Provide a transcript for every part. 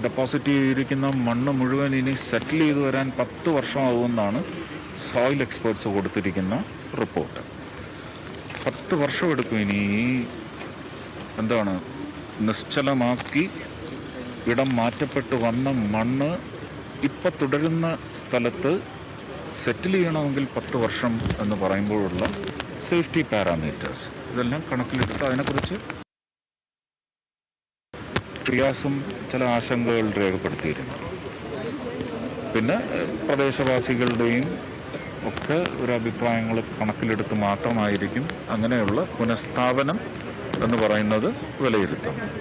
Deposit ചെയ്തിരിക്കുന്ന മണ്ണ് മുഴുവൻ ഇനി സെറ്റിൽ ചെയ്ത് വരാൻ 10 വർഷമാകുമെന്നാണ് സോയിൽ എക്സ്പേർട്സ് കൊടുത്തിരിക്കുന്ന റിപ്പോർട്ട്. 10 വർഷമെടുക്കും ഇനി ഈ നിശ്ചലമാക്കി ഇടം മാറ്റപ്പെട്ട് വന്ന മണ്ണ് ഇപ്പം തുടരുന്ന സ്ഥലത്ത് സെറ്റിൽ ചെയ്യണമെങ്കിൽ 10 വർഷം എന്ന് പറയുമ്പോഴുള്ള സേഫ്റ്റി പാരാമീറ്റേഴ്സ് ഇതെല്ലാം കണക്കിലെടുത്ത് അതിനെക്കുറിച്ച് പ്രയാസം ചില ആശങ്കകൾ രേഖപ്പെടുത്തിയിരുന്നു. പിന്നെ പ്രദേശവാസികളുടെയും ഒക്കെ ഒരു അഭിപ്രായങ്ങൾ കണക്കിലെടുത്ത് മാത്രമായിരിക്കും അങ്ങനെയുള്ള പുനഃസ്ഥാപനം എന്ന് പറയുന്നത് വിലയിരുത്തുന്നത്.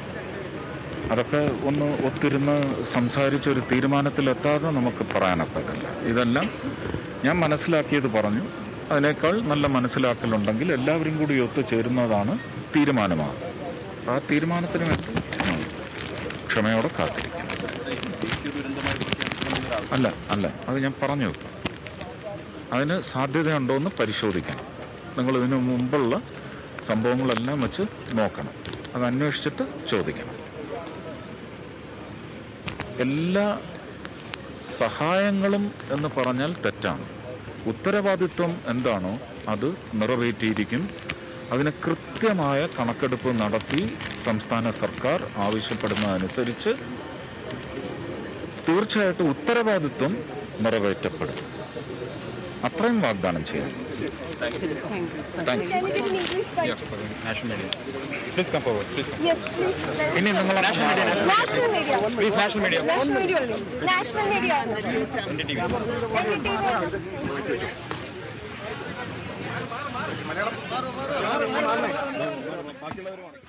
അതൊക്കെ ഒന്ന് ഒത്തിരുന്ന് സംസാരിച്ചൊരു തീരുമാനത്തിലെത്താതെ നമുക്ക് പറയാനൊക്കത്തില്ല. ഇതെല്ലാം ഞാൻ മനസ്സിലാക്കിയത് പറഞ്ഞു. അതിനേക്കാൾ നല്ല മനസ്സിലാക്കലുണ്ടെങ്കിൽ എല്ലാവരും കൂടി ഒത്തുചേരുന്നതാണ് തീരുമാനമാകും. ആ തീരുമാനത്തിന് വേണ്ടി ക്ഷമയോടെ കാത്തിരിക്കണം. അല്ല അത് ഞാൻ പറഞ്ഞു വെക്കും. അതിന് സാധ്യതയുണ്ടോ എന്ന് പരിശോധിക്കണം. നിങ്ങൾ ഇതിനു മുമ്പുള്ള സംഭവങ്ങളെല്ലാം വെച്ച് നോക്കണം. അത് അന്വേഷിച്ചിട്ട് ചോദിക്കണം. എല്ലാ സഹായങ്ങളും എന്ന് പറഞ്ഞാൽ തെറ്റാണ്. ഉത്തരവാദിത്വം എന്താണോ അത് നിറവേറ്റിയിരിക്കും. അതിന് കൃത്യമായ കണക്കെടുപ്പ് നടത്തി സംസ്ഥാന സർക്കാർ ആവശ്യപ്പെടുന്നതനുസരിച്ച് തീർച്ചയായിട്ടും ഉത്തരവാദിത്വം നിറവേറ്റപ്പെടും. അത്രയും വാഗ്ദാനം ചെയ്യാം. ഇനി നിങ്ങൾ ബാക്കിയുള്ളവരുമാണ്.